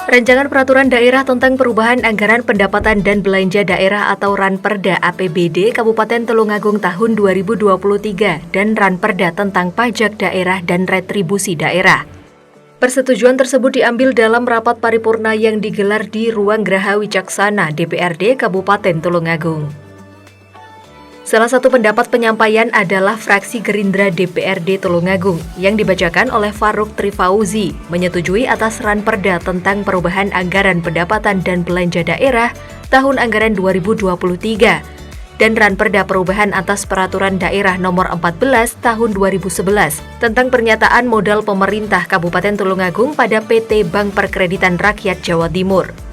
Rancangan Peraturan Daerah tentang Perubahan Anggaran Pendapatan dan Belanja Daerah atau Ranperda APBD Kabupaten Tulungagung tahun 2023 dan Ranperda tentang Pajak Daerah dan Retribusi Daerah. Persetujuan tersebut diambil dalam rapat paripurna yang digelar di Ruang Graha Wicaksana DPRD Kabupaten Tulungagung. Salah satu pendapat penyampaian adalah fraksi Gerindra DPRD Tulungagung yang dibacakan oleh Faruk Trifauzi menyetujui atas Ranperda tentang perubahan anggaran pendapatan dan belanja daerah tahun anggaran 2023 dan Ranperda perubahan atas Peraturan Daerah Nomor 14 Tahun 2011 tentang pernyataan modal pemerintah Kabupaten Tulungagung pada PT Bank Perkreditan Rakyat Jawa Timur.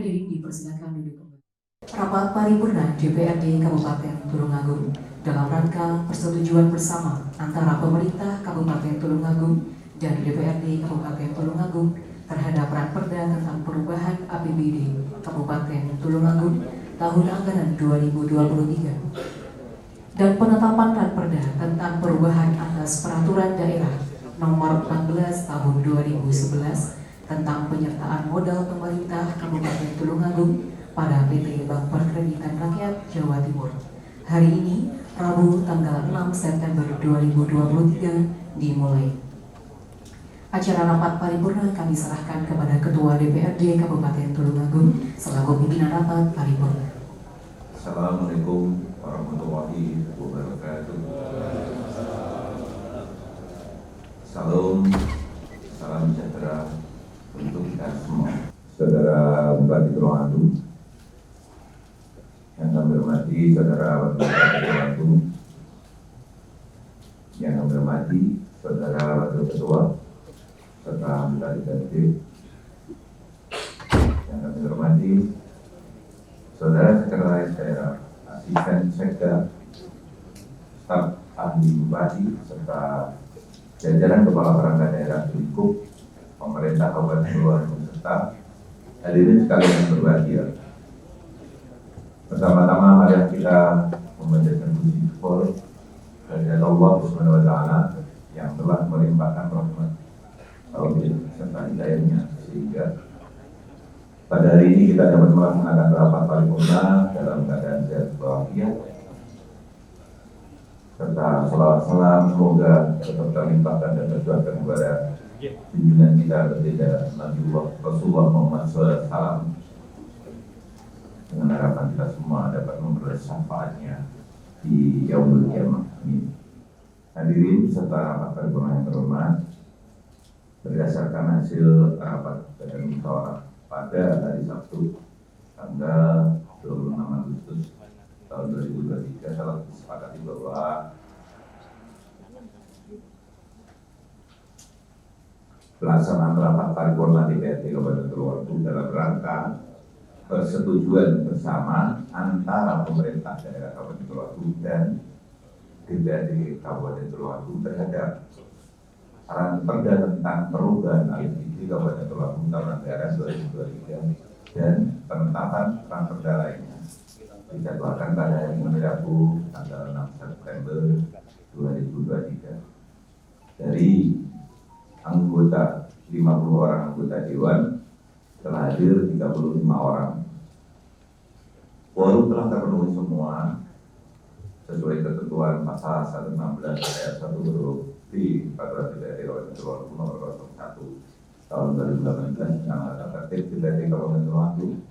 Hadirin dipersilakan duduk kembali. Rapat paripurna DPRD Kabupaten Tulungagung dalam rangka persetujuan bersama antara pemerintah Kabupaten Tulungagung dan DPRD Kabupaten Tulungagung terhadap Ranperda tentang perubahan APBD Kabupaten Tulungagung tahun anggaran 2023 dan penetapan Ranperda tentang perubahan atas Peraturan Daerah Nomor 14 Tahun 2011 tentang penyertaan modal pemerintah Kabupaten Tulungagung pada PT Bank Perkreditan Rakyat Jawa Timur. Hari ini, Rabu tanggal 6 September 2023 dimulai. Acara rapat paripurna kami serahkan kepada Ketua DPRD Kabupaten Tulungagung selaku pimpinan rapat paripurna. Assalamualaikum warahmatullahi wabarakatuh. Salam sejahtera untuk kita semua. Saudara Bupati Tulungagung yang kami hormati, saudara Wakil Bupati Tulungagung yang kami hormati, saudara Wakil Ketua serta anggota DPRD yang kami hormati, saudara Sekretaris Daerah, Asisten Sekda, staf ahli Bupati serta jajaran Kepala Perangkat Daerah Lingkup pemerintah Kabupaten Tulungagung serta hadirin sekalian yang berbahagia. Pertama-tama mari kita memanjatkan puji syukur kepada Allah Subhanahu wa taala yang telah melimpahkan rahmat taufik serta hidayahnya sehingga pada hari ini kita dapat melaksanakan rapat paripurna dalam keadaan sehat walafiat serta selawat salam semoga tetap terlimpahkan dan tercurahkan kepada junjungan kita berbeda Nabi Rasulullah Muhammad SAW dengan harapan kita semua dapat memperoleh syafaatnya di yaumul qiyamah. Amin. Hadirin serta rapat paripurna yang terhormat, berdasarkan hasil rapat badan musyawarah pada hari Sabtu tanggal 26 Agustus tahun 2023 telah disepakati bahwa pelaksanaan rapat paripurna DPRD Kabupaten Tulungagung dalam rangka persetujuan bersama antara pemerintah daerah Kabupaten Tulungagung dan DPRD Kabupaten Tulungagung terhadap Ranperda tentang perubahan APBD Kabupaten Tulungagung tahun anggaran 2023 dan penetapan Ranperda lainnya dijadwalkan pada hari Rabu tanggal 6 September 2023. Dari anggota 50 orang anggota Dewan telah hadir 35 orang. Quorum telah terpenuhi semua sesuai ketentuan pasal 116 ayat 1 huruf B Peraturan DPRD Kabupaten Tulungagung nomor 01 tahun 2018 tentang tata tertib DPRD Kabupaten Tulungagung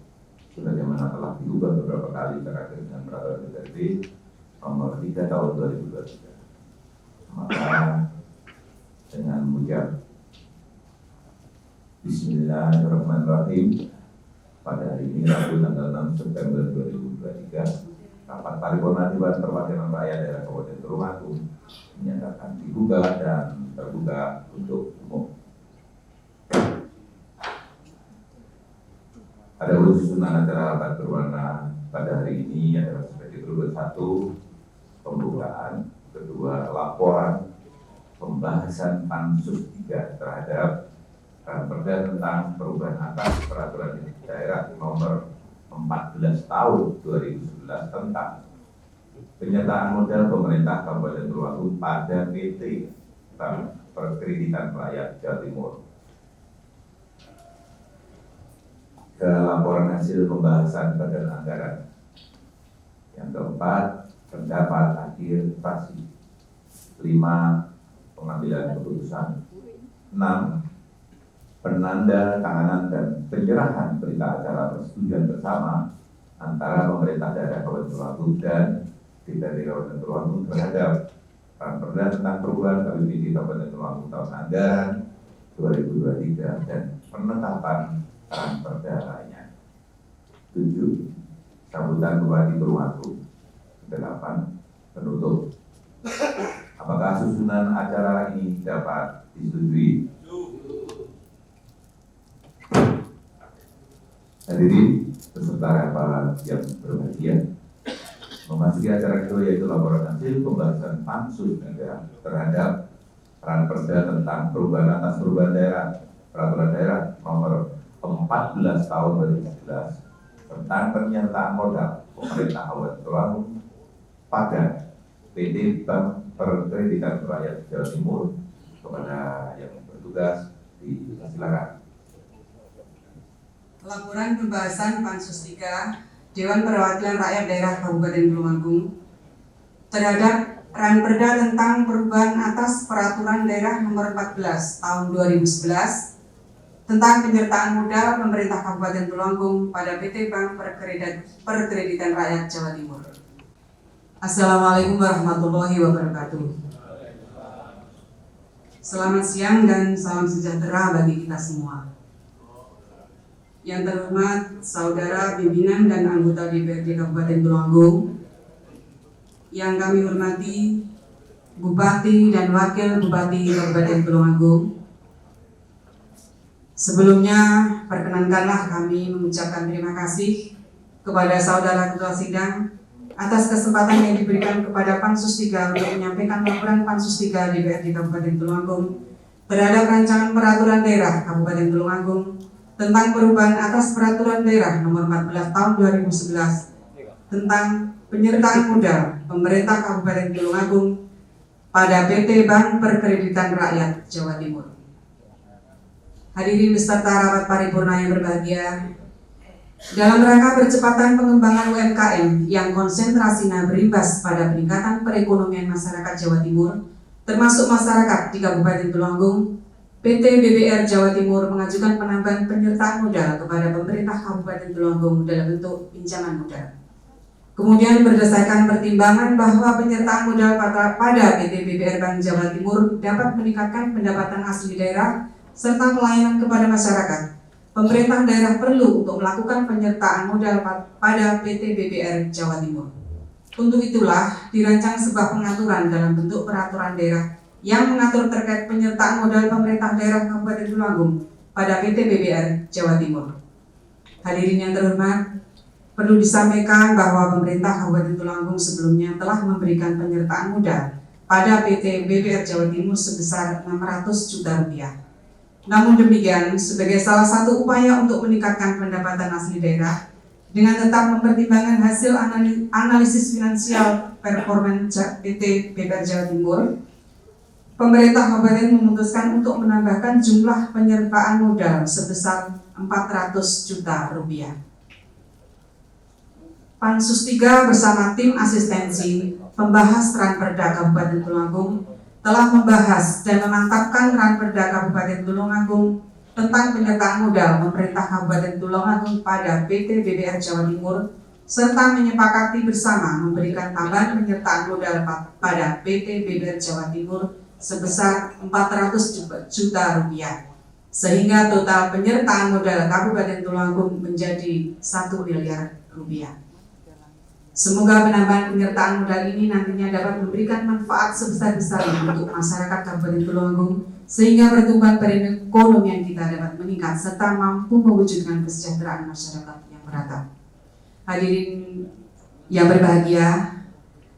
sebagaimana telah diubah beberapa kali terakhir dengan Peraturan DPRD nomor 3 tahun 2023. Maka dengan mengucap Bismillahirrahmanirrahim, pada hari ini Rabu tanggal 6 September 2023, rapat paripurna Dewan Perwakilan Rakyat Daerah Kabupaten Tulungagung menyatakan dibuka dan terbuka untuk umum. Ada susunan acara rapat paripurna pada hari ini adalah sebagai berikut: 1. Pembukaan, 2. Laporan pembahasan pansus 3 terhadap Ranperda tentang perubahan atas peraturan daerah nomor 14 tahun 2011 tentang penyertaan modal pemerintah Kabupaten Tulungagung pada PT Bank Perkreditan Rakyat Jawa Timur. Ke laporan hasil pembahasan badan anggaran. Yang keempat, pendapat akhir fraksi. 5. Pengambilan keputusan. 6. Penanda tanganan dan penyerahan berita acara persetujuan bersama antara pemerintah daerah Kabupaten Tulungagung dan DPRD Kabupaten Tulungagung terhadap Ranperda tentang perubahan APBD Kabupaten Tulungagung tahun anggaran 2023 dan penetapan Ranperda lainnya. 7. Sambutan Bupati Tulungagung. 8. Penutup. Apakah susunan acara ini dapat disetujui? Hadirin beserta rapat yang berbahagia, memasuki acara kedua yaitu laporan hasil pembahasan pansus terhadap Ranperda tentang perubahan atas perubahan daerah peraturan daerah nomor 14 tahun 2011 tentang penyertaan modal pemerintah Kabupaten Tulungagung pada PT Bank Perkreditan Rakyat Jawa Timur. Kepada yang bertugas disilakan. Laporan pembahasan Pansus 3 Dewan Perwakilan Rakyat Daerah Kabupaten Tulungagung terhadap Ranperda tentang perubahan atas peraturan daerah nomor 14 tahun 2011 tentang penyertaan modal pemerintah Kabupaten Tulungagung pada PT Bank Perkreditan Rakyat Jawa Timur. Assalamualaikum warahmatullahi wabarakatuh. Selamat siang dan salam sejahtera bagi kita semua. Yang terhormat saudara pimpinan dan anggota DPRD Kabupaten Tulungagung, yang kami hormati Bupati dan Wakil Bupati Kabupaten Tulungagung. Sebelumnya perkenankanlah kami mengucapkan terima kasih kepada saudara Ketua Sidang atas kesempatan yang diberikan kepada Pansus 3 untuk menyampaikan laporan Pansus 3 DPRD Kabupaten Tulungagung terhadap rancangan peraturan daerah Kabupaten Tulungagung tentang perubahan atas peraturan daerah nomor 14 tahun 2011 tentang penyertaan modal pemerintah Kabupaten Tulungagung pada PT Bank Perkreditan Rakyat Jawa Timur. Hadirin beserta rapat paripurna yang berbahagia, dalam rangka percepatan pengembangan UMKM yang konsentrasinya berimbas pada peningkatan perekonomian masyarakat Jawa Timur, termasuk masyarakat di Kabupaten Tulungagung, PT BBR Jawa Timur mengajukan penambahan penyertaan modal kepada pemerintah Kabupaten Tulungagung dalam bentuk pinjaman modal. Kemudian berdasarkan pertimbangan bahwa penyertaan modal pada PT BBR Bank Jawa Timur dapat meningkatkan pendapatan asli daerah serta pelayanan kepada masyarakat, pemerintah daerah perlu untuk melakukan penyertaan modal pada PT BBR Jawa Timur. Untuk itulah dirancang sebuah pengaturan dalam bentuk peraturan daerah yang mengatur terkait penyertaan modal pemerintah daerah Kabupaten Tulungagung pada PT BBR Jawa Timur. Hadirin yang terhormat, perlu disampaikan bahwa pemerintah Kabupaten Tulungagung sebelumnya telah memberikan penyertaan modal pada PT BBR Jawa Timur sebesar Rp600 juta. Namun demikian, sebagai salah satu upaya untuk meningkatkan pendapatan asli daerah, dengan tetap mempertimbangkan hasil analisis finansial performa PT BBR Jawa Timur, pemerintah kabupaten memutuskan untuk menambahkan jumlah penyertaan modal sebesar Rp400 juta. Pansus 3 bersama tim asistensi pembahas Ranperda Kabupaten Tulungagung telah membahas dan memantapkan Ranperda Kabupaten Tulungagung tentang penyertaan modal pemerintah Kabupaten Tulungagung pada PT BBR Jawa Timur, serta menyepakati bersama memberikan tambahan penyertaan modal pada PT BBR Jawa Timur sebesar Rp400 juta, sehingga total penyertaan modal Kabupaten Tulungagung menjadi Rp1 miliar. Semoga penambahan penyertaan modal ini nantinya dapat memberikan manfaat sebesar-besarnya untuk masyarakat Kabupaten Tulungagung, sehingga pertumbuhan perekonomian kita dapat meningkat serta mampu mewujudkan kesejahteraan masyarakat yang merata. Hadirin yang berbahagia,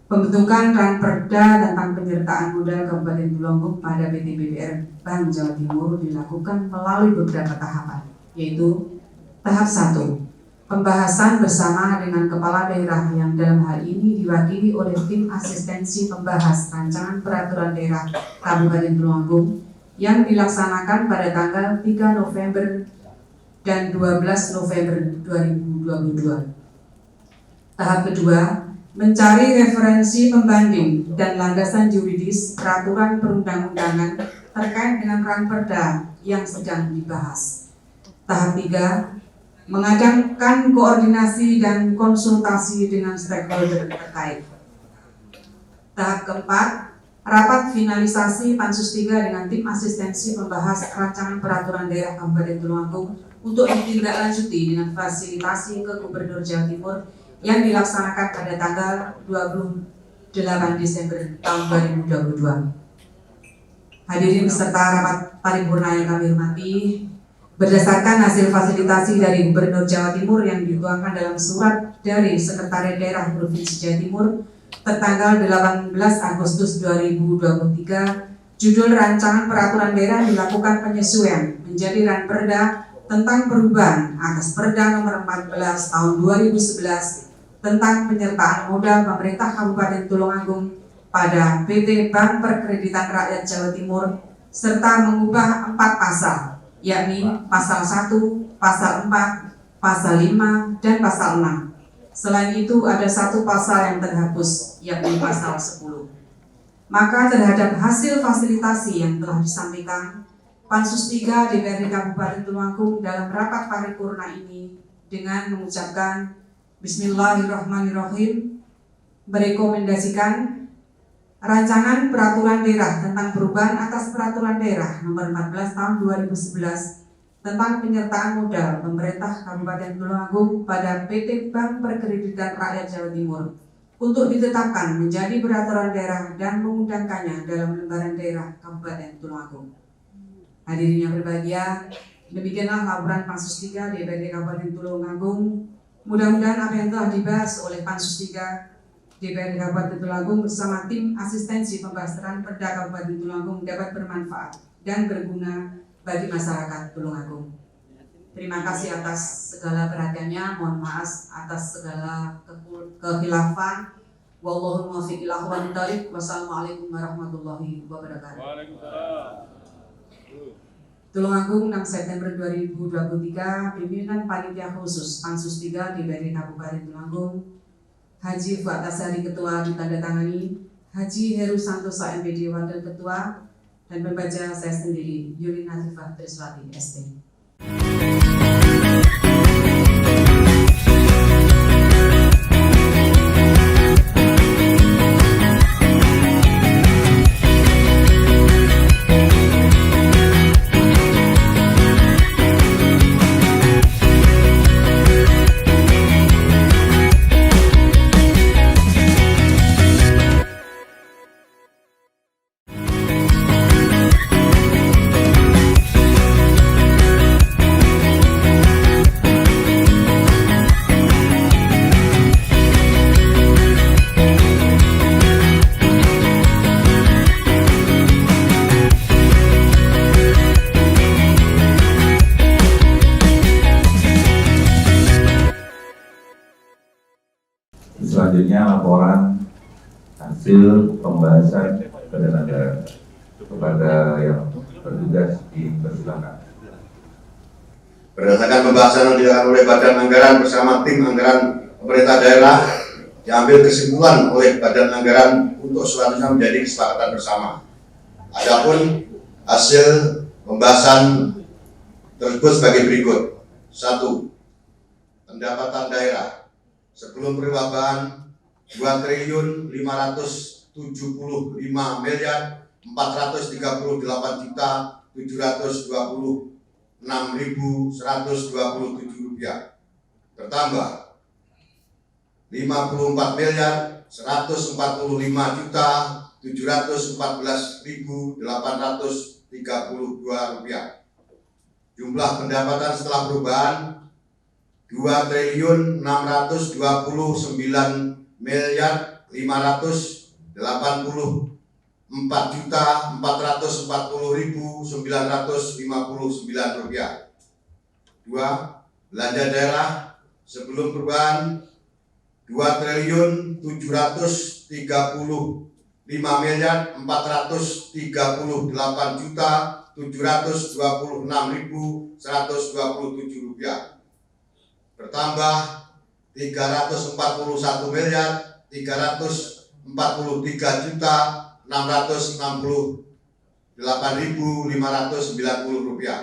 pembentukan Ranperda tentang penyertaan modal Kabupaten Tulungagung pada PT BBR Bank Jawa Timur dilakukan melalui beberapa tahapan, yaitu tahap 1. Pembahasan bersama dengan kepala daerah yang dalam hal ini diwakili oleh tim asistensi pembahas rancangan peraturan daerah Kabupaten Tulungagung yang dilaksanakan pada tanggal 3 November dan 12 November 2022. Tahap kedua, mencari referensi pembanding dan landasan yuridis peraturan perundang-undangan terkait dengan Ranperda yang sedang dibahas. Tahap 3, mengadakan koordinasi dan konsultasi dengan stakeholder terkait. Tahap keempat, rapat finalisasi Pansus 3 dengan tim asistensi pembahas rancangan peraturan daerah Kabupaten Tulungagung untuk ditindaklanjuti dengan fasilitasi ke Gubernur Jawa Timur yang dilaksanakan pada tanggal 28 Desember tahun 2022. Hadirin peserta rapat paripurna yang kami hormati, berdasarkan hasil fasilitasi dari Gubernur Jawa Timur yang dituangkan dalam surat dari Sekretariat Daerah Provinsi Jawa Timur tertanggal 18 Agustus 2023, judul rancangan peraturan daerah dilakukan penyesuaian menjadi Ranperda tentang perubahan atas Perda nomor 14 tahun 2011 tentang penyertaan modal pemerintah Kabupaten Tulungagung pada PT Bank Perkreditan Rakyat Jawa Timur, serta mengubah 4 pasal, yakni pasal 1, pasal 4, pasal 5, dan pasal 6. Selain itu ada 1 pasal yang terhapus, yakni pasal 10. Maka terhadap hasil fasilitasi yang telah disampaikan, Pansus 3 DPRD Kabupaten Tulungagung dalam rapat paripurna ini dengan mengucapkan Bismillahirrahmanirrahim, merekomendasikan rancangan peraturan daerah tentang perubahan atas peraturan daerah nomor 14 tahun 2011 tentang penyertaan modal pemerintah Kabupaten Tulungagung pada PT Bank Perkreditan Rakyat Jawa Timur untuk ditetapkan menjadi peraturan daerah dan mengundangkannya dalam lembaran daerah Kabupaten Tulungagung. Hadirin yang berbahagia, demikianlah laporan Pansus 3 DPRD Kabupaten Tulungagung. Mudah-mudahan apa yang telah dibahas oleh Pansus 3 DPRD Kabupaten Tulungagung bersama tim asistensi pembahasan Perda Kabupaten Tulungagung dapat bermanfaat dan berguna bagi masyarakat Tulungagung. Terima kasih atas segala perhatiannya, mohon maaf atas segala kekhilafan. Wallahu muwaffiq ila aqwamit thoriq. Wassalamualaikum warahmatullahi wabarakatuh. Tulungagung 6 September 2023, pimpinan Panitia Khusus Pansus 3 DPRD Kabupaten Tulungagung, Haji Fuad Tasari Ketua ditandatangani, Haji Heru Santoso MPD Wakil Ketua, dan pembaca saya sendiri, Yuli Natifah Triswati ST. Selanjutnya laporan hasil pembahasan badan anggaran kepada yang bertugas dipersilakan. Berdasarkan pembahasan yang dilakukan oleh Badan Anggaran bersama tim anggaran pemerintah daerah, diambil kesimpulan oleh Badan Anggaran untuk selanjutnya menjadi kesepakatan bersama. Adapun hasil pembahasan tersebut sebagai berikut. 1. Pendapatan daerah sebelum perubahan 2.578.438.726.127 rupiah, bertambah 54.145.714.832 rupiah. Jumlah pendapatan setelah perubahan 2.624.584.440.959 rupiah. 2. Belanja daerah sebelum perubahan 2.738.726.127 rupiah, bertambah 341.343.668.590 rupiah.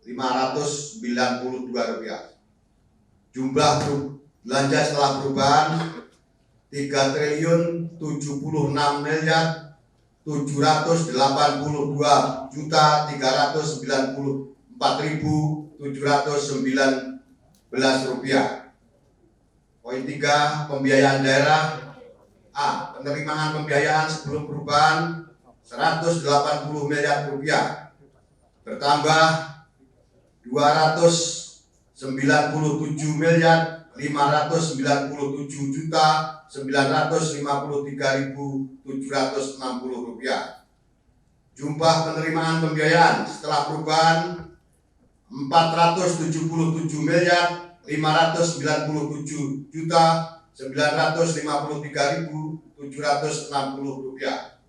592 rupiah. Jumlah belanja setelah perubahan 3.076.794.719 rupiah. Poin 3, pembiayaan daerah. A. Penerimaan pembiayaan sebelum perubahan 180 miliar rupiah, bertambah 297.597.953.760 rupiah. Jumlah penerimaan pembiayaan setelah perubahan 477.953.760 rupiah.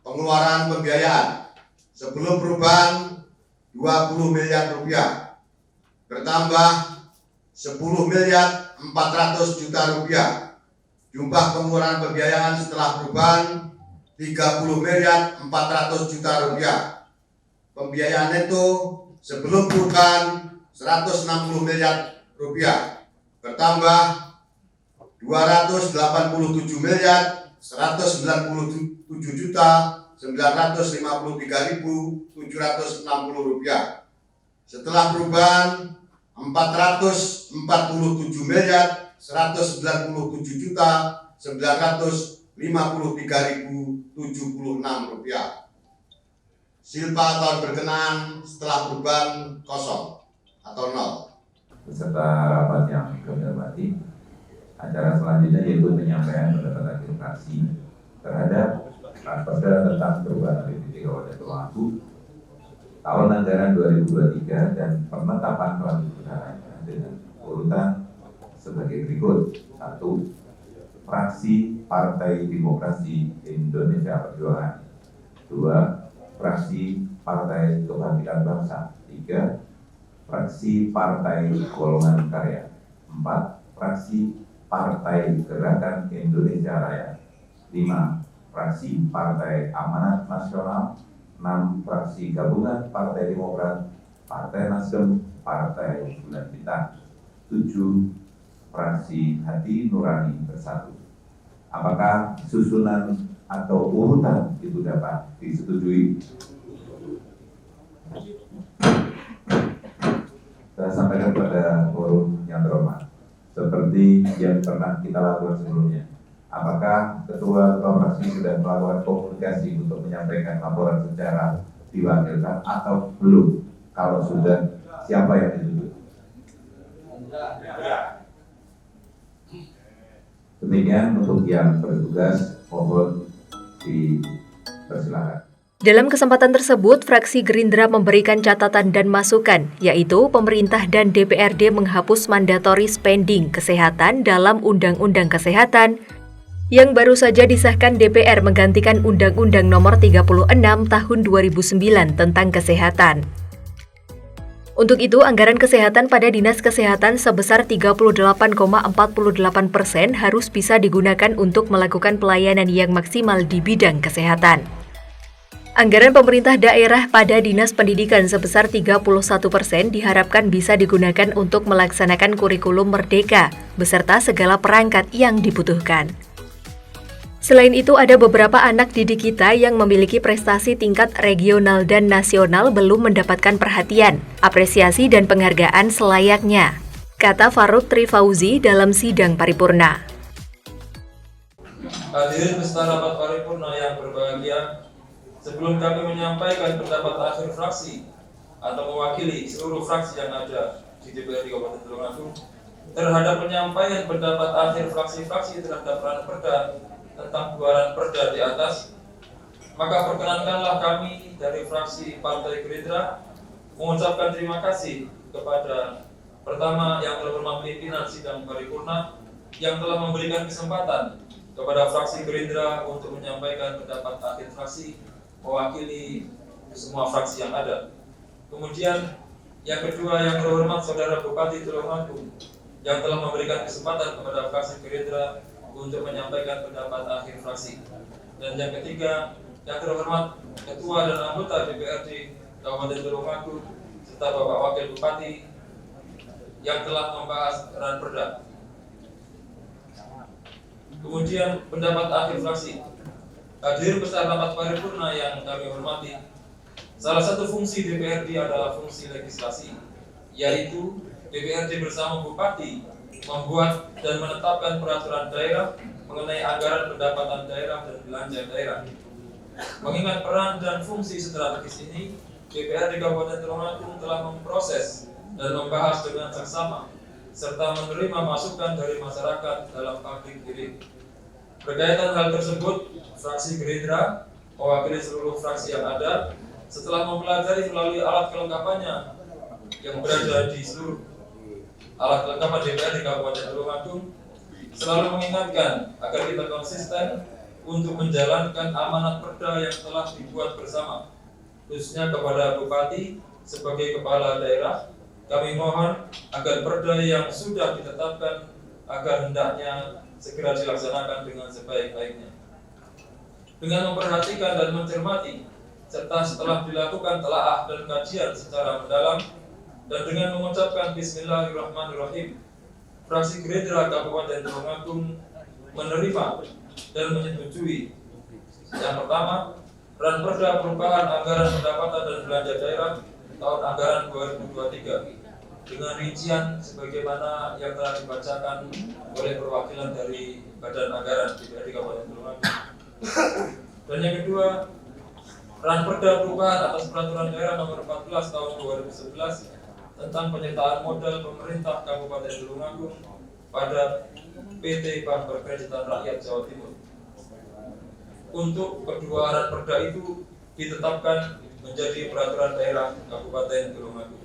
Pengeluaran pembiayaan sebelum perubahan 20 miliar rupiah, bertambah 10.400 juta rupiah. Jumlah pengeluaran pembiayaan setelah perubahan 30.400 juta rupiah. Pembiayaan neto sebelum perubahan 160 miliar rupiah, bertambah 287.953.760 rupiah. Setelah perubahan 447.197.953.076 rupiah. Silpa tahun berkenaan setelah perubahan kosong atau nol. Beserta rapat yang kami hormati, acara selanjutnya yaitu penyampaian pendapat akhir fraksi terhadap Perda tentang perubahan APBD Kabupaten Tulungagung tahun anggaran 2023 dan penetapan kelanjutannya dengan urutan sebagai berikut. 1. Fraksi Partai Demokrasi Indonesia Perjuangan. 2. Fraksi Partai Kebangkitan Bangsa. 3. Fraksi Partai Golongan Karya. 4. Fraksi Partai Gerakan Indonesia Raya. 5. Fraksi Partai Amanat Nasional. 6. Fraksi Gabungan Partai Demokrat, Partai Nasdem, Partai Bulan Bintang. 7. Fraksi Hati Nurani Bersatu. Apakah susunan atau urutan itu dapat disetujui? Saya sampaikan kepada forum yang terhormat, seperti yang pernah kita lakukan sebelumnya. Apakah ketua fraksi sudah melakukan komunikasi untuk menyampaikan laporan secara diwakilkan atau belum? Kalau sudah, siapa yang dituju? Demikian untuk yang bertugas, mohon dipersilakan. Dalam kesempatan tersebut, fraksi Gerindra memberikan catatan dan masukan, yaitu pemerintah dan DPRD menghapus mandatory spending kesehatan dalam Undang-Undang Kesehatan yang baru saja disahkan DPR menggantikan Undang-Undang Nomor 36 Tahun 2009 tentang kesehatan. Untuk itu, anggaran kesehatan pada Dinas Kesehatan sebesar 38,48% harus bisa digunakan untuk melakukan pelayanan yang maksimal di bidang kesehatan. Anggaran pemerintah daerah pada Dinas Pendidikan sebesar 31% diharapkan bisa digunakan untuk melaksanakan kurikulum merdeka, beserta segala perangkat yang dibutuhkan. Selain itu, ada beberapa anak didik kita yang memiliki prestasi tingkat regional dan nasional belum mendapatkan perhatian, apresiasi, dan penghargaan selayaknya, kata Farouk Trifauzi dalam sidang paripurna. Hadirin peserta rapat paripurna yang berbahagia, sebelum kami menyampaikan pendapat akhir fraksi atau mewakili seluruh fraksi yang ada di DPRD Kabupaten Tulungagung terhadap penyampaian pendapat akhir fraksi-fraksi terhadap Ranperda tentang dua Ranperda di atas, maka perkenankanlah kami dari fraksi Partai Gerindra mengucapkan terima kasih kepada pertama yang terhormat pimpinan sidang paripurna yang telah memberikan kesempatan kepada fraksi Gerindra untuk menyampaikan pendapat akhir fraksi mewakili semua fraksi yang ada. Kemudian yang kedua yang terhormat Saudara Bupati Tulungagung yang telah memberikan kesempatan kepada fraksi Gerindra untuk menyampaikan pendapat akhir fraksi. Dan yang ketiga yang terhormat Ketua dan anggota DPRD Kabupaten Tulungagung serta Bapak Wakil Bupati yang telah membahas Ranperda. Kemudian pendapat akhir fraksi. Hadirin peserta rapat paripurna yang kami hormati, salah satu fungsi DPRD adalah fungsi legislasi, yaitu DPRD bersama Bupati membuat dan menetapkan peraturan daerah mengenai anggaran pendapatan daerah dan belanja daerah. Mengingat peran dan fungsi strategis ini, DPRD Kabupaten Tulungagung telah memproses dan membahas dengan seksama serta menerima masukan dari masyarakat dalam public hearing. Berkaitan hal tersebut, fraksi Gerindra mewakili seluruh fraksi yang ada setelah mempelajari melalui alat kelengkapannya yang berada di seluruh alat kelengkapan DPR di Kabupaten Tulungagung, selalu mengingatkan agar kita konsisten untuk menjalankan amanat perda yang telah dibuat bersama, khususnya kepada Bupati sebagai kepala daerah. Kami mohon agar perda yang sudah ditetapkan agar hendaknya segera dilaksanakan dengan sebaik-baiknya. Dengan memperhatikan dan mencermati, serta setelah dilakukan telaah dan kajian secara mendalam, dan dengan mengucapkan Bismillahirrahmanirrahim, fraksi Gerindra Kabupaten Tulungagung menerima dan menyetujui. Yang pertama, Ranperda perubahan anggaran pendapatan dan belanja daerah tahun anggaran 2023 dengan rincian sebagaimana yang telah dibacakan oleh perwakilan dari Badan Anggaran DPRD Kabupaten Tulungagung. Dan yang kedua, Ranperda perubahan atas Peraturan Daerah Nomor 14 Tahun 2011 tentang penyertaan modal pemerintah Kabupaten Tulungagung pada PT Bank Perkreditan Rakyat Jawa Timur. Untuk kedua Ranperda itu ditetapkan menjadi Peraturan Daerah Kabupaten Tulungagung.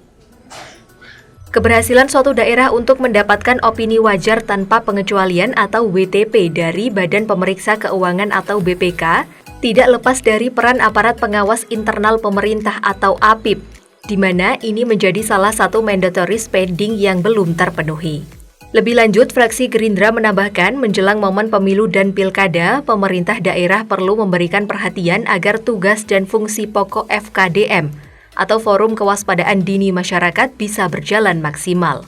Keberhasilan suatu daerah untuk mendapatkan opini wajar tanpa pengecualian atau WTP dari Badan Pemeriksa Keuangan atau BPK tidak lepas dari peran aparat pengawas internal pemerintah atau APIP, di mana ini menjadi salah satu mandatory spending yang belum terpenuhi. Lebih lanjut, fraksi Gerindra menambahkan menjelang momen pemilu dan pilkada, pemerintah daerah perlu memberikan perhatian agar tugas dan fungsi pokok FKDM atau Forum Kewaspadaan Dini Masyarakat bisa berjalan maksimal.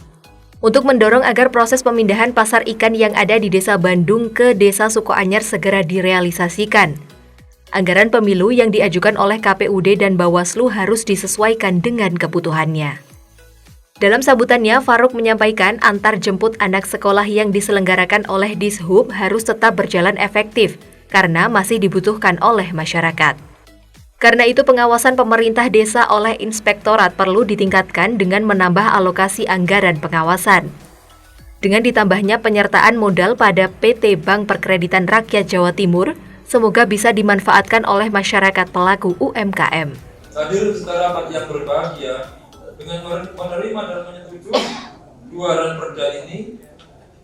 Untuk mendorong agar proses pemindahan pasar ikan yang ada di Desa Bandung ke Desa Sukoanyar segera direalisasikan, anggaran pemilu yang diajukan oleh KPUD dan Bawaslu harus disesuaikan dengan kebutuhannya. Dalam sambutannya, Farouk menyampaikan antar jemput anak sekolah yang diselenggarakan oleh Dishub harus tetap berjalan efektif karena masih dibutuhkan oleh masyarakat. Karena itu, pengawasan pemerintah desa oleh inspektorat perlu ditingkatkan dengan menambah alokasi anggaran pengawasan. Dengan ditambahnya penyertaan modal pada PT Bank Perkreditan Rakyat Jawa Timur, semoga bisa dimanfaatkan oleh masyarakat pelaku UMKM. Hadir secara rapat yang berbahagia dengan menerima dan menyetujui dua ranperda ini,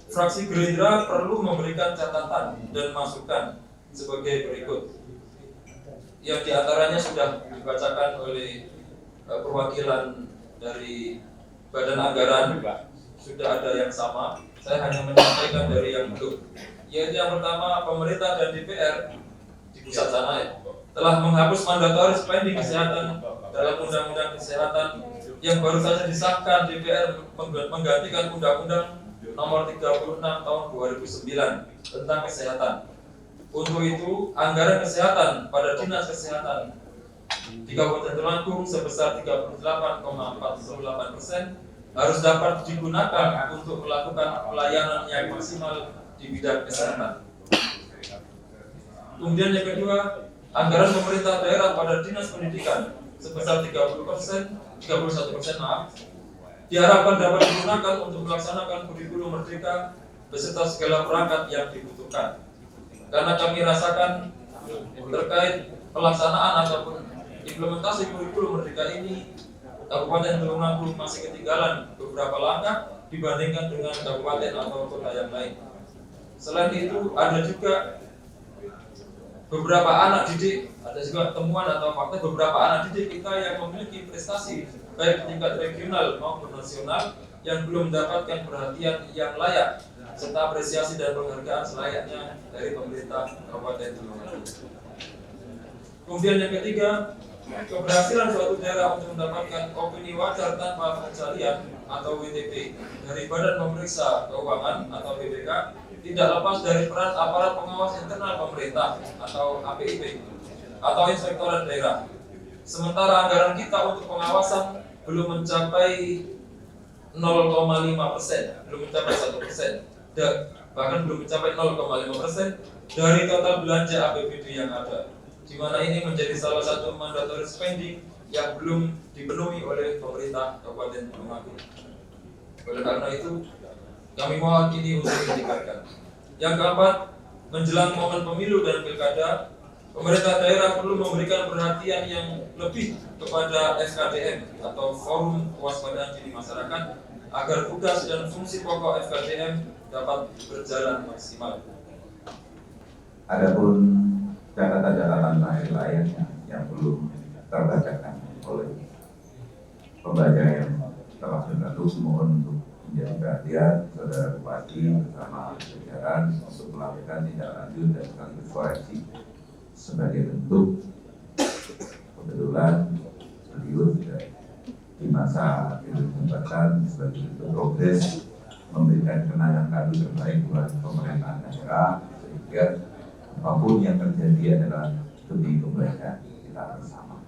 fraksi Gerindra perlu memberikan catatan dan masukan sebagai berikut. Yang diantaranya sudah dibacakan oleh perwakilan dari Badan Anggaran, sudah ada yang sama. Saya hanya menyampaikan dari yang belum. Yaitu yang pertama, pemerintah dan DPR di pusat sana telah menghapus mandatory spending kesehatan dalam Undang-Undang Kesehatan yang baru saja disahkan DPR menggantikan Undang-Undang Nomor 36 Tahun 2009 tentang kesehatan. Untuk itu, anggaran kesehatan pada Dinas Kesehatan di Kabupaten Tulungagung sebesar 38,48% harus dapat digunakan untuk melakukan pelayanan yang maksimal di bidang kesehatan. Kemudian yang kedua, anggaran pemerintah daerah pada Dinas Pendidikan sebesar 31% diharapkan dapat digunakan untuk melaksanakan kurikulum merdeka beserta segala perangkat yang dibutuhkan. Karena kami rasakan terkait pelaksanaan ataupun implementasi kurikulum merdeka ini, Kabupaten Tulungagung masih ketinggalan beberapa langkah dibandingkan dengan kabupaten atau kota yang lain. Selain itu, ada juga beberapa anak didik, ada juga temuan atau fakta beberapa anak didik kita yang memiliki prestasi baik tingkat regional maupun nasional yang belum mendapatkan perhatian yang layak serta apresiasi dan penghargaan selayaknya dari pemerintah Kabupaten Tulungagung. Kemudian yang ketiga, keberhasilan suatu daerah untuk mendapatkan opini wajar tanpa pengecualian atau WTP dari Badan Pemeriksa Keuangan atau BPK tidak lepas dari peran aparat pengawas internal pemerintah atau APIP atau inspektorat daerah. Sementara anggaran kita untuk pengawasan belum mencapai 0,5%, belum mencapai 1%, bahkan belum mencapai 0,5% dari total belanja APBD yang ada, di mana ini menjadi salah satu mandatory spending yang belum dipenuhi oleh pemerintah Kabupaten Tulungagung. Oleh karena itu, kami mohon ini untuk ditingkatkan. Yang keempat, menjelang momen pemilu dan pilkada, pemerintah daerah perlu memberikan perhatian yang lebih kepada FKDM atau Forum Kewaspadaan Dini Masyarakat agar tugas dan fungsi pokok FKDM dapat berjalan maksimal. Adapun catatan-catatan lainnya yang belum terbacakan oleh pembaca yang telah berlalu, mohon untuk menjadi perhatian saudara Bupati bersama jajaran untuk melakukan tindak lanjut dan sekaligus koreksi sebagai bentuk kebetulan beliau sudah di masa jabatan sebagai bentuk progres memberikan kenangan kado terbaik buat pemerintah daerah sehingga apapun yang terjadi adalah demi kebaikan kita bersama.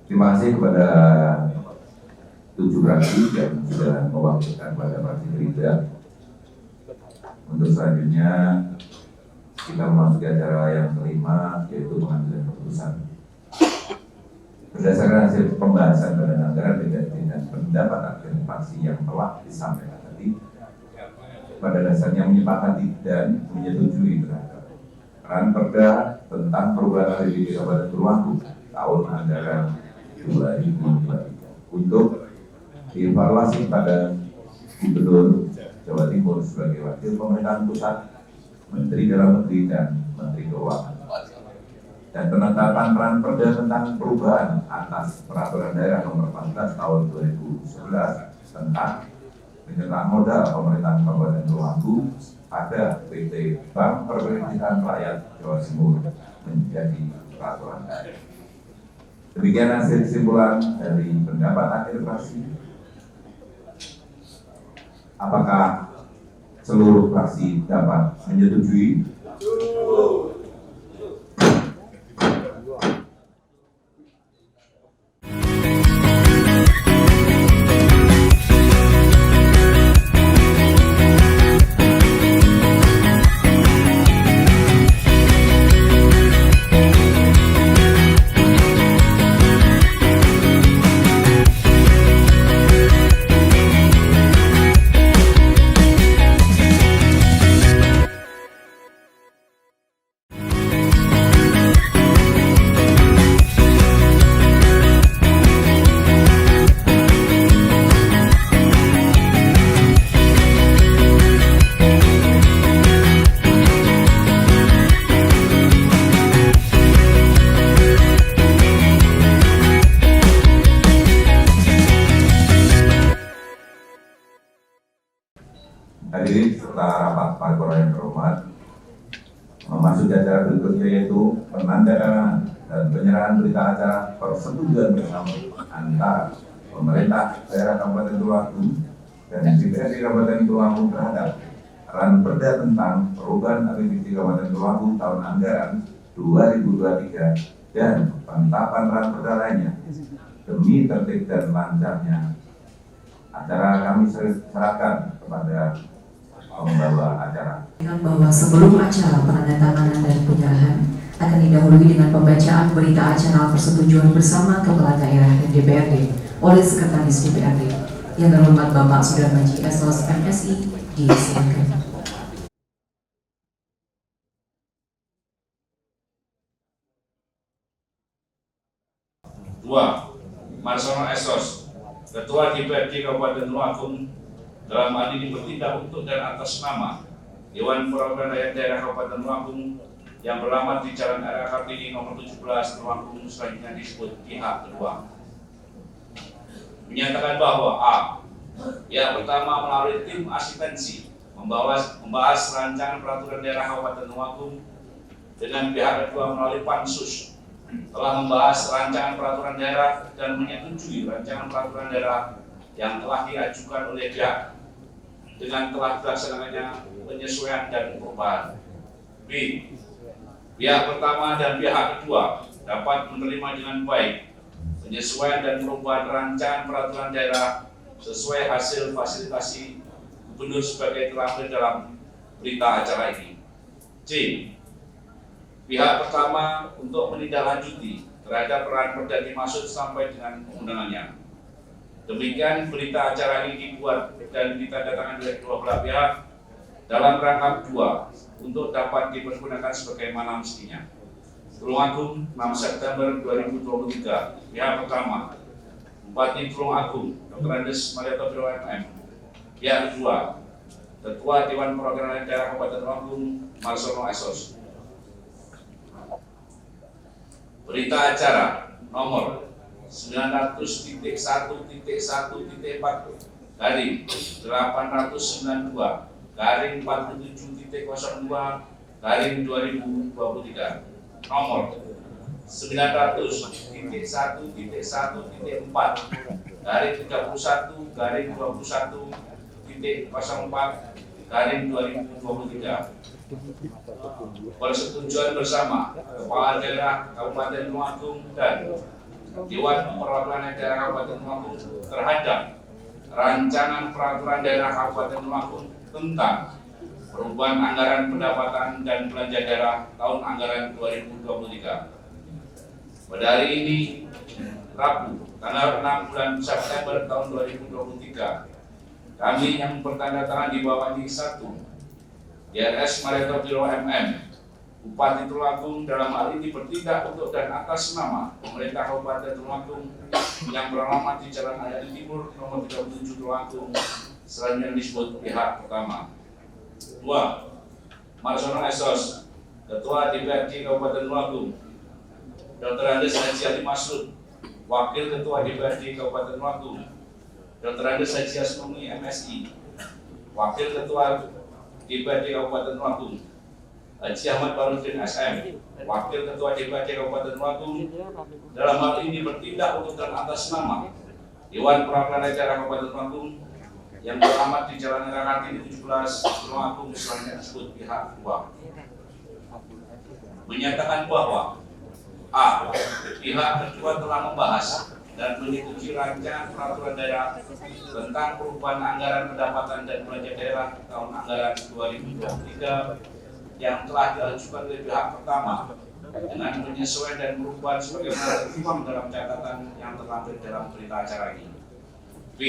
Terima kasih kepada 7 fraksi yang sudah mewakilkan pada fraksi Gerindra. Untuk selanjutnya kita memasuki acara yang kelima, yaitu pengambilan keputusan. Berdasarkan hasil pembahasan badan anggaran dengan pendapat akhir fraksi yang telah disampaikan tadi, pada dasarnya menyepakati dan menyetujui terhadap ranperda tentang perubahan APBD Kabupaten Tulungagung tahun anggaran 2023 untuk dievaluasi pada Gubernur Jawa Timur sebagai wakil pemerintahan pusat, Menteri Dalam Negeri dan Menteri Keuangan, dan penetapan ranperda tentang perubahan atas Peraturan Daerah Nomor 14 Tahun 2011 tentang penyertaan modal pemerintahan Kabupaten Tulungagung pada PT Bank Perpindahan Rakyat Jawa Timur menjadi peraturan daerah. Demikian hasil kesimpulan dari pendapat akhir fraksi. Apakah seluruh fraksi dapat menyetujui? Paripurna yang terhormat, memasuki acara berikutnya yaitu penanda dan penyerahan berita acara persetujuan bersama antara pemerintah daerah Kabupaten Tulungagung dan DPRD Kabupaten Tulungagung terhadap Ranperda tentang perubahan APBD Kabupaten Tulungagung tahun anggaran 2023 dan penetapan Ranperda lainnya demi tertib dan lancarnya acara. Kami serahkan kepada pembawa acara. Bahwa sebelum acara penandatanganan dan penyerahan akan didahului dengan pembacaan berita acara persetujuan bersama Kepala Daerah dan DPRD oleh Sekretaris DPRD yang terhormat Bapak Sudarmaji SOS MSI disilakan. Dua, Marsono Esos, Ketua DPRD Kabupaten Tulungagung, dalam hal ini bertindak untuk dan atas nama Dewan Perwakilan Rakyat Daerah Kabupaten Tulungagung yang beralamat di Jalan RA Kartini nomor 17 Tulungagung selanjutnya disebut pihak kedua. Menyatakan bahwa A. Yang pertama melalui tim asistensi membahas rancangan peraturan daerah Kabupaten Tulungagung dengan pihak kedua melalui Pansus telah membahas rancangan peraturan daerah dan menyetujui rancangan peraturan daerah yang telah diajukan oleh pihak dengan telah dilaksanakannya penyesuaian dan perubahan. B. Pihak pertama dan pihak kedua dapat menerima dengan baik penyesuaian dan perubahan rancangan peraturan daerah sesuai hasil fasilitasi Gubernur sebagai terlampir dalam berita acara ini. C. Pihak pertama untuk menindaklanjuti terhadap Ranperda dimaksud sampai dengan pengundangannya. Demikian berita acara ini dibuat dan ditandatangani oleh kedua belah pihak dalam rangka 2 untuk dapat dipergunakan sebagaimana mestinya. Tulungagung 6 September 2023. Pihak pertama Bupati Tulungagung Dr. Andes Mariato Biro MM. Pihak kedua Ketua Dewan Perwakilan Daerah Kabupaten Tulungagung Marsono Esos. Berita acara nomor 900.1.1.4 garing 892 garing 47.02 garing 2023 nomor 900.1.1.4 garing 31 garing 21.04 garing 2023 persetujuan bersama Kepala Daerah Kabupaten Tulungagung dan Dewan Perwakilan Daerah Kabupaten Tulungagung terhadap rancangan peraturan daerah Kabupaten Tulungagung tentang perubahan anggaran pendapatan dan belanja daerah tahun anggaran 2023. Pada hari ini, Rabu, tanggal 6 bulan September tahun 2023, kami yang bertanda tangan di bawah ini 1. DRS Mariato Biro MM, Bupati Tulungagung dalam hal ini bertindak untuk dan atas nama pemerintah Kabupaten Tulungagung yang beralamat di Jalan Ayani Timur nomor 37 Tulungagung selanjutnya disebut pihak pertama. 2. Marsono Esos, Ketua DPRD Kabupaten Tulungagung. Dr. Andes Haji Ali Masud, Wakil Ketua DPRD Kabupaten Tulungagung. Dr. Andes Haji Asmumi MSI, Wakil Ketua DPRD Kabupaten Tulungagung. Haji Ahmad Barudin SM, Wakil Ketua DPRD Kabupaten Tulungagung, dalam hal ini bertindak untuk dan atas nama Dewan Perwakilan Daerah Kabupaten Tulungagung yang beralamat di Jalan RA Kartini 17 Tulungagung selanjutnya disebut pihak kedua. Menyatakan bahwa A. Pihak kedua telah membahas dan menyetujui rancangan peraturan daerah tentang perubahan anggaran pendapatan dan belanja daerah tahun anggaran 2023 yang telah diajukan oleh pihak pertama dengan penyesuaian dan perubahan sebagaimana tertuang dalam catatan yang terlampir dalam berita acara ini. B.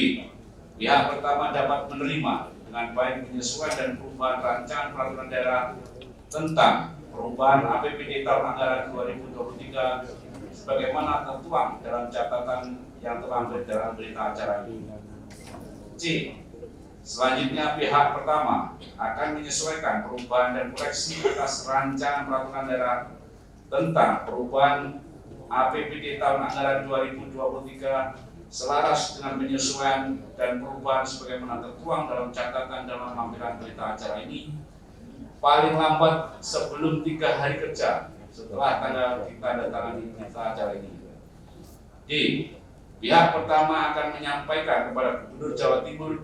Pihak pertama dapat menerima dengan baik penyesuaian dan perubahan rancangan peraturan daerah tentang perubahan APBD tahun anggaran 2023 sebagaimana tertuang dalam catatan yang terlampir dalam berita acara ini. C. Selanjutnya pihak pertama akan menyesuaikan perubahan dan koreksi atas rancangan peraturan daerah tentang perubahan APBD tahun anggaran 2023 selaras dengan penyesuaian dan perubahan sebagaimana tertuang dalam catatan dalam lampiran berita acara ini paling lambat sebelum 3 hari kerja setelah tanggal ditandatangani berita acara ini. D. Pihak pertama akan menyampaikan kepada Gubernur Jawa Timur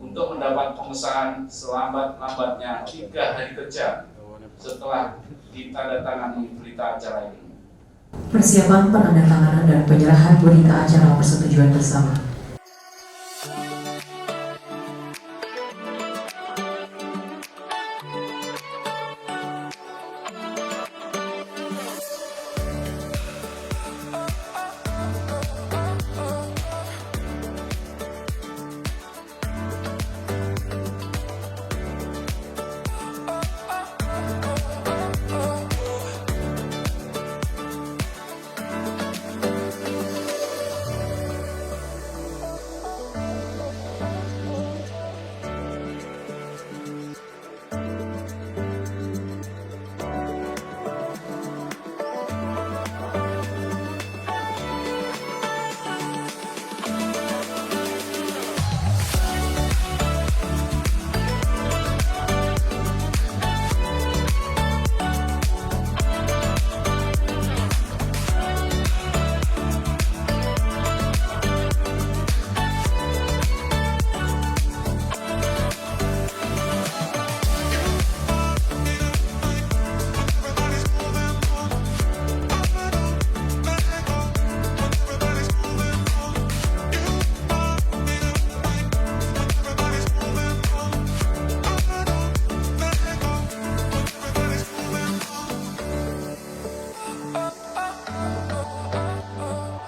untuk mendapat pengesahan selambat-lambatnya 3 hari kerja setelah ditandatangani berita acara ini. Persiapan penandatanganan dan penyerahan berita acara persetujuan bersama.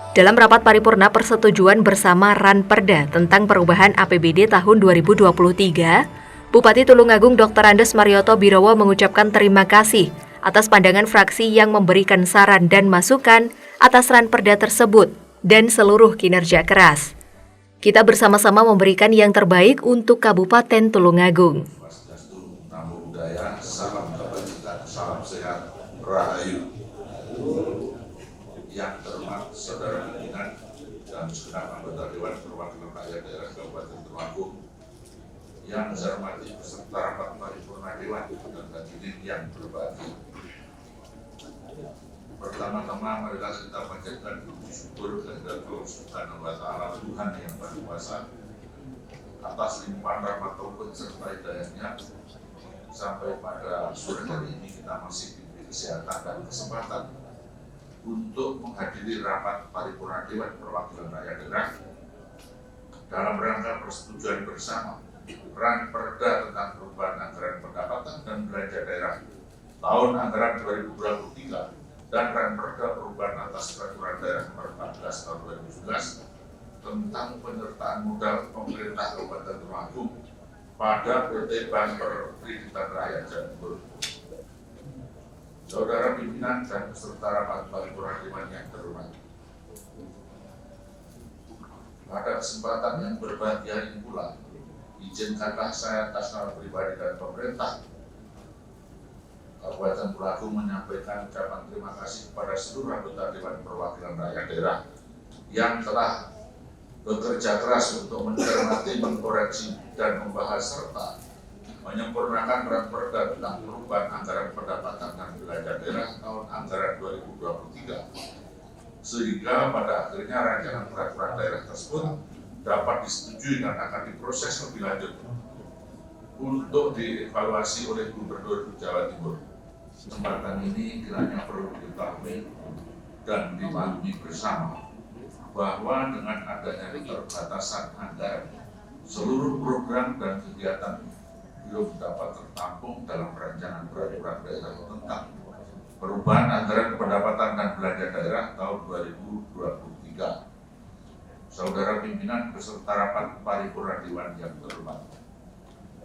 Dalam rapat paripurna persetujuan bersama Ranperda tentang perubahan APBD tahun 2023, Bupati Tulungagung Dr. Andes Marioto Birowo mengucapkan terima kasih atas pandangan fraksi yang memberikan saran dan masukan atas Ranperda tersebut dan seluruh kinerja keras. Kita bersama-sama memberikan yang terbaik untuk Kabupaten Tulungagung. Swastiastu, Namo Buddhaya, salam kebajikan, salam sehat, rahayu. Yang terhormat Saudara Pimpinan dan segenap anggota Dewan Perwakilan Rakyat Daerah Kabupaten Tulungagung, yang saya hormati peserta rapat paripurna Dewan dan hadirin yang berbahagia. Pertama-tama marilah kita panjatkan puji syukur kepada Allah Subhanahu wa Ta'ala, Tuhan yang Maha Kuasa, atas limpahan rahmat taufik serta hidayahnya sampai pada sore hari ini kita masih diberi kesehatan dan kesempatan untuk menghadiri rapat paripurna Dewan Perwakilan Rakyat Daerah dalam rangka persetujuan bersama Ranperda tentang perubahan anggaran pendapatan dan belanja daerah tahun anggaran 2023 dan Ranperda perubahan atas peraturan daerah nomor 14 tahun 2017 tentang penyertaan modal pemerintah Kabupaten Tulungagung pada PT Bank Perkreditan Rakyat Jawa Timur. Saudara pimpinan dan peserta rapat paripurna Dewan yang terhormat, pada kesempatan yang berbahagia ini pula, izinkanlah saya atas nama pribadi dan pemerintah Kabupaten Tulungagung menyampaikan ucapan terima kasih kepada seluruh anggota Dewan Perwakilan Rakyat Daerah yang telah bekerja keras untuk mencermati, mengkoreksi, dan membahas serta menyempurnakan Ranperda tentang perubahan anggaran pendapatan dan belanja daerah tahun anggaran 2023, sehingga pada akhirnya rancangan peraturan daerah tersebut dapat disetujui dan akan diproses lebih lanjut untuk dievaluasi oleh Gubernur Jawa Timur. Kesempatan ini kiranya perlu diketahui dan dipahami bersama bahwa dengan adanya keterbatasan anggaran, seluruh program dan kegiatan belum dapat tertampung dalam rancangan peraturan daerah tentang perubahan anggaran pendapatan dan belanja daerah tahun 2023. Saudara pimpinan beserta rapat paripurna Dewan yang terhormat,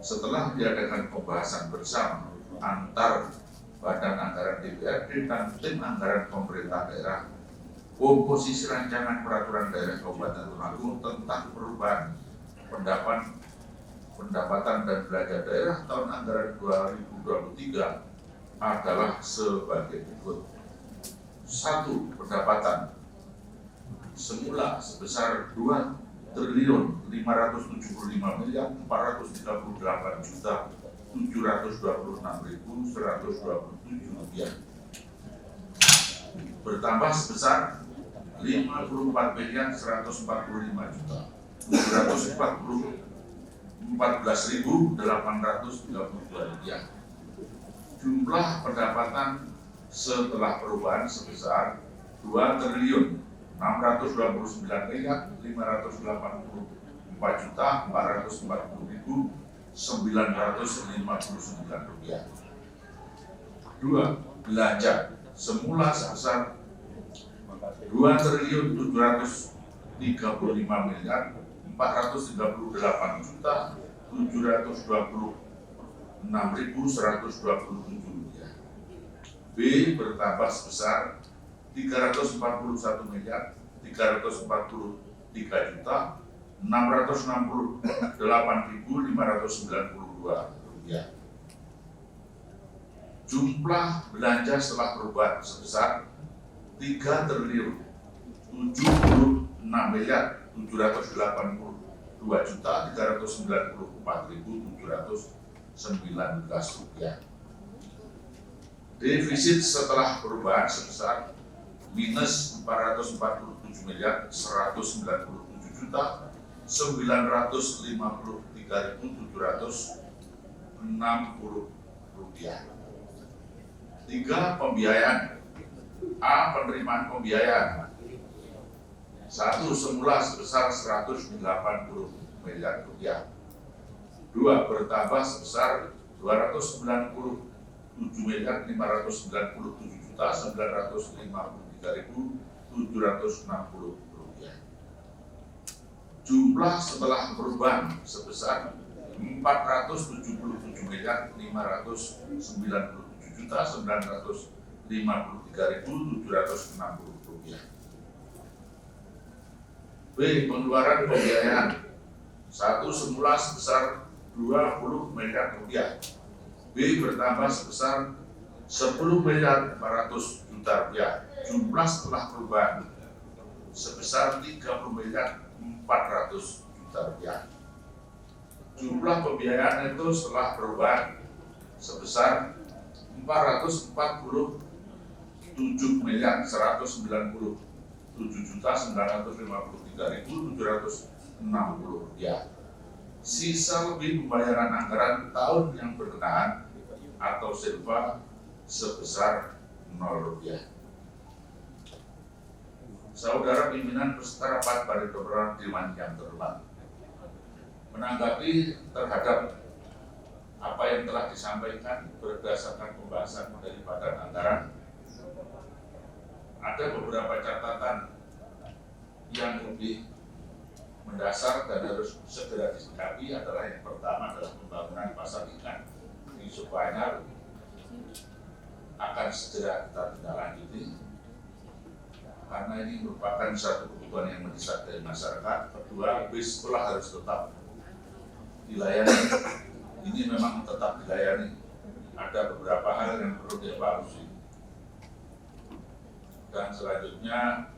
setelah diadakan pembahasan bersama antar Badan Anggaran DPRD dan tim anggaran pemerintah daerah, komposisi rancangan peraturan daerah Kabupaten Tulungagung tentang perubahan pendapatan dan belanja daerah tahun anggaran 2023 adalah sebagai berikut. 1. Pendapatan semula sebesar 2.575.438.800 Rp726.127 bertambah sebesar Rp54.114.832. Jumlah pendapatan setelah perubahan sebesar Rp2.694.440.959. 2. Belanja semula sebesar Rp2.438.438.726.127. B bertambah sebesar Rp343.348.592. Jumlah belanja setelah perubahan sebesar Rp3.786.394.719. Defisit setelah perubahan sebesar minus Rp447.197.953.760. 3. Pembiayaan. A. Penerimaan pembiayaan. 1. Semula sebesar Rp180 miliar. 2. Bertambah sebesar Rp297.953.760. Jumlah setelah perubahan sebesar Rp497.597.953.760. B. Pengeluaran pembiayaan. 1. Semula sebesar Rp20 miliar. B. Bertambah sebesar Rp10.400.000.000. Jumlah setelah perubahan sebesar Rp30.400.000.000. Jumlah pembiayaan itu setelah perubahan sebesar Rp440.7.953.760. Sisa lebih pembayaran anggaran tahun yang berkenaan atau silva sebesar Rp0. Saudara pimpinan peserta rapat Paripurna Dewan yang terhormat, menanggapi terhadap apa yang telah disampaikan berdasarkan pembahasan dari Badan Anggaran, ada beberapa catatan yang lebih mendasar dan harus segera disikapi. Adalah yang pertama adalah pembangunan pasar ikan di Sukoanyar akan segera kita tindaklanjuti karena ini merupakan satu kebutuhan yang mendesak dari masyarakat. Kedua, bis sekolah harus tetap dilayani. Ini memang tetap dilayani. Ada beberapa hal yang perlu dievaluasi. Dan selanjutnya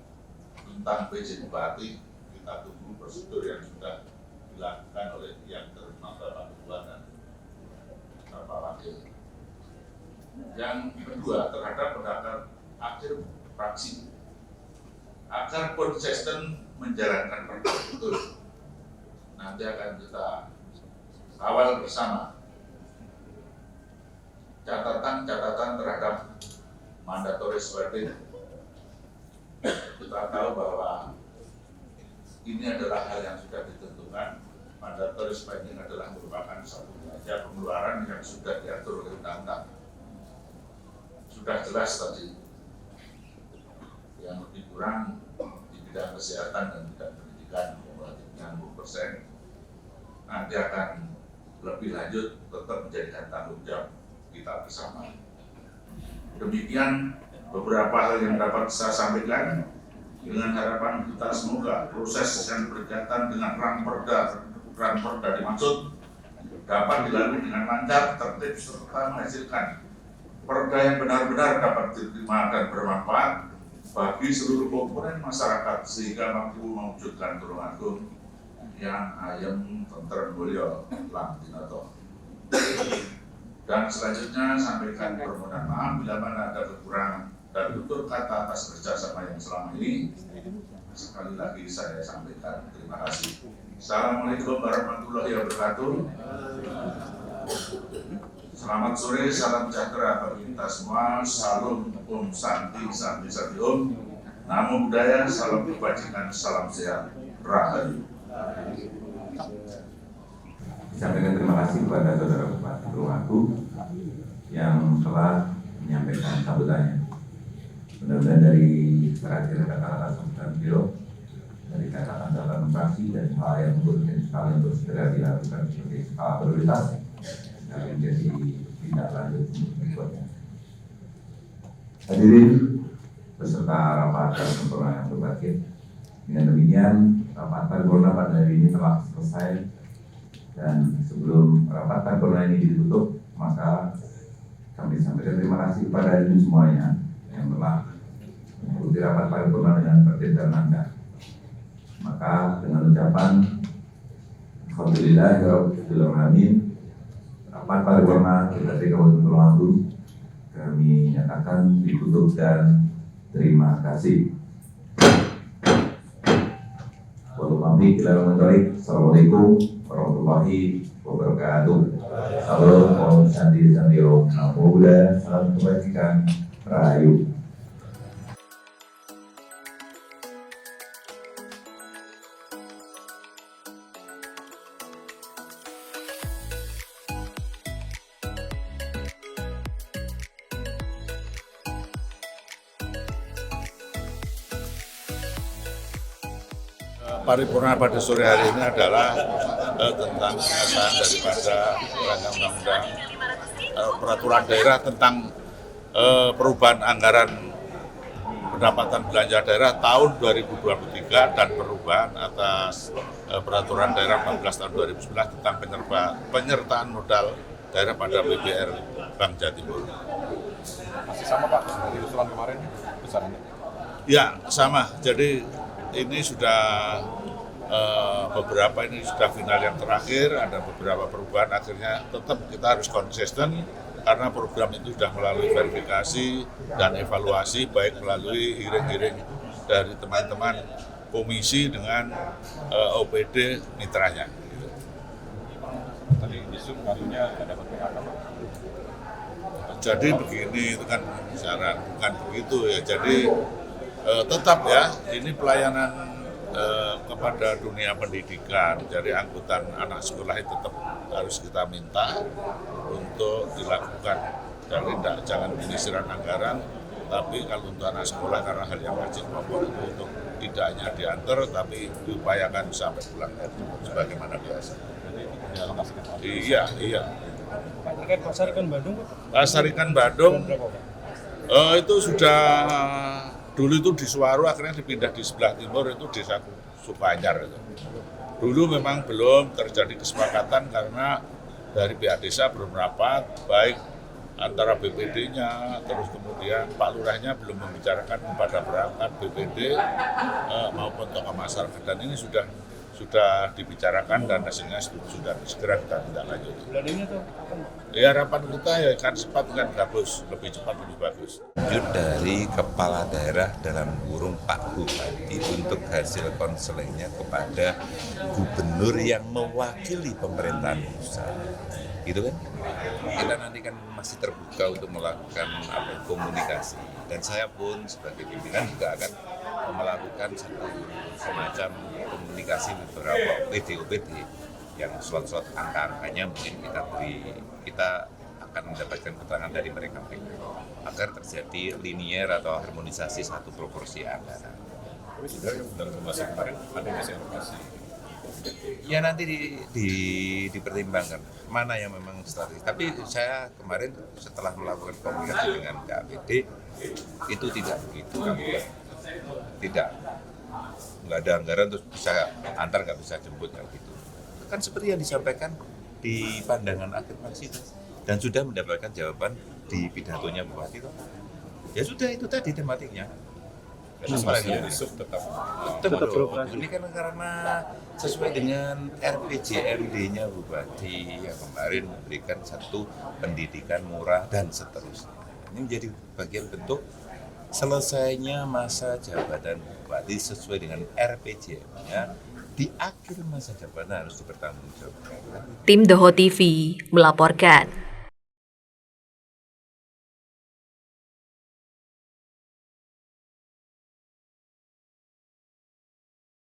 tentang PJ Bupati, kita tunggu prosedur yang sudah dilakukan oleh yang terhormat Bapak Ketua dan Bapak Wakil. Yang kedua, terhadap pendaftar akhir fraksi, agar konsisten menjalankan perda betul. Nanti akan kita kawal bersama. Catatan-catatan terhadap mandatory spending. Kita tahu bahwa ini adalah hal yang sudah ditentukan. Mandatory spending adalah merupakan satu belanja pengeluaran yang sudah diatur oleh undang-undang. Sudah jelas tadi. Yang lebih kurang di bidang kesehatan dan bidang pendidikan relatifnya 60%. Nanti akan lebih lanjut tetap menjadikan tanggung jawab kita bersama. Demikian beberapa hal yang dapat saya sampaikan, dengan harapan kita semoga proses yang berkaitan dengan ranperda dimaksud dapat dilalui dengan lancar, tertib, serta menghasilkan perda yang benar-benar dapat diterima dan bermanfaat bagi seluruh komponen masyarakat sehingga mampu mewujudkan Tulungagung yang ayem, tentrem, mulya, lan tinata. Dan selanjutnya sampaikan permohonan maaf bila mana ada kekurangan dan tutur kata atas kerjasama yang selama ini. Sekali lagi saya sampaikan terima kasih. Assalamualaikum warahmatullahi wabarakatuh. Selamat sore, salam sejahtera bagi kita semua. Salam Om Santi, Santi Santi Om. Namo Buddhaya, salam kebajikan, salam sehat, Rahayu. Sampaikan terima kasih kepada Saudara Bupati Tulungagung yang telah menyampaikan sambutannya. Mudah-mudahan dari terakhir kata-kata sambutan beliau, dari kata-kata fraksi dan hal yang membutuhkan sekali untuk segera dilakukan sebagai skala prioritas, akan menjadi tindak lanjut berikutnya. Hadirin beserta rapat dan sempurna yang berbahagia. Dengan demikian, rapat paripurna pada hari ini telah selesai. Dan sebelum rapat paripurna ini ditutup, maka kami sampaikan terima kasih kepada hadirin semuanya yang telah mengikuti rapat paripurna dengan tertib dan lancar. Maka dengan ucapan Alhamdulillahirabbil alamin, rapat paripurna DPRD Kabupaten Tulungagung kami nyatakan ditutup dan terima kasih. Assalamualaikum warahmatullahi wabarakatuh. Salam Om Santi Santi Om. Namo Buddhaya, salam kebajikan, Rahayu. Paripurna pada sore hari ini adalah tentang pengesahan daripada rancangan undang-undang peraturan daerah tentang perubahan anggaran pendapatan belanja daerah tahun 2023 dan perubahan atas peraturan daerah 14 tahun 2011 tentang penyertaan modal daerah pada BBR Bank Jatimur. Masih sama Pak dari usulan kemarin besarannya? Ya sama, jadi ini sudah beberapa ini sudah final yang terakhir, ada beberapa perubahan, akhirnya tetap kita harus konsisten karena program itu sudah melalui verifikasi dan evaluasi baik melalui hearing-hearing dari teman-teman komisi dengan OPD mitranya. Tadi isu ngaruhnya nggak dapat PHK Pak? Jadi begini, itu kan syarat, bukan begitu ya, jadi tetap ya, ini pelayanan kepada dunia pendidikan, jadi angkutan anak sekolah itu tetap harus kita minta untuk dilakukan. Jadi jangan penyisiran anggaran, tapi kalau untuk anak sekolah karena hal yang wajib pokok itu untuk tidak hanya diantar, tapi diupayakan sampai pulang sebagaimana biasa. Iya. Terkait Pasar Ikan Badung Pak? Pasar Ikan Badung itu sudah dulu itu di Suwaru, akhirnya dipindah di sebelah timur, itu desa Sukanyar itu. Dulu memang belum terjadi kesepakatan karena dari pihak desa belum rapat, baik antara BPD-nya, terus kemudian Pak Lurahnya belum membicarakan kepada perangkat BPD maupun tokoh masyarakat, dan ini sudah dibicarakan dan hasilnya sudah segera kita tindak lanjut. Bulan ini atau kapan? Ya harapan kita ya kan cepat kan bagus, lebih cepat lebih bagus. Lanjut dari kepala daerah dalam kurung Pak Bupati untuk hasil konselingnya kepada gubernur yang mewakili pemerintahan pusat. Gitu kan? Kita nanti kan masih terbuka untuk melakukan komunikasi, dan saya pun sebagai pimpinan juga akan melakukan satu semacam komunikasi beberapa OPD yang slot-slot angka-angkanya mungkin kita akan mendapatkan keterangan dari mereka agar terjadi linier atau harmonisasi satu proporsi anggaran. Tapi sebenarnya dalam pembahasan kemarin ada nggak sih alokasi? Ya nanti dipertimbangkan mana yang memang strategis. Tapi saya kemarin setelah melakukan komunikasi dengan KPD itu tidak begitu, nggak ada anggaran terus bisa antar nggak bisa jemput nggak gitu. Kan seperti yang disampaikan di pandangan akhir itu dan sudah mendapatkan jawaban di pidatonya Bupati. Ya sudah, itu tadi tematiknya. Sesuai dengan besok tetap beroperasi. Ini kan karena sesuai dengan RPJMD-nya Bupati yang kemarin memberikan satu pendidikan murah dan seterusnya. Ini menjadi bagian bentuk selesainya masa jabatan Bupati sesuai dengan RPJM-nya. Di akhir masa jabatan harus dipertanggungjawabkan. Tim Doho TV melaporkan.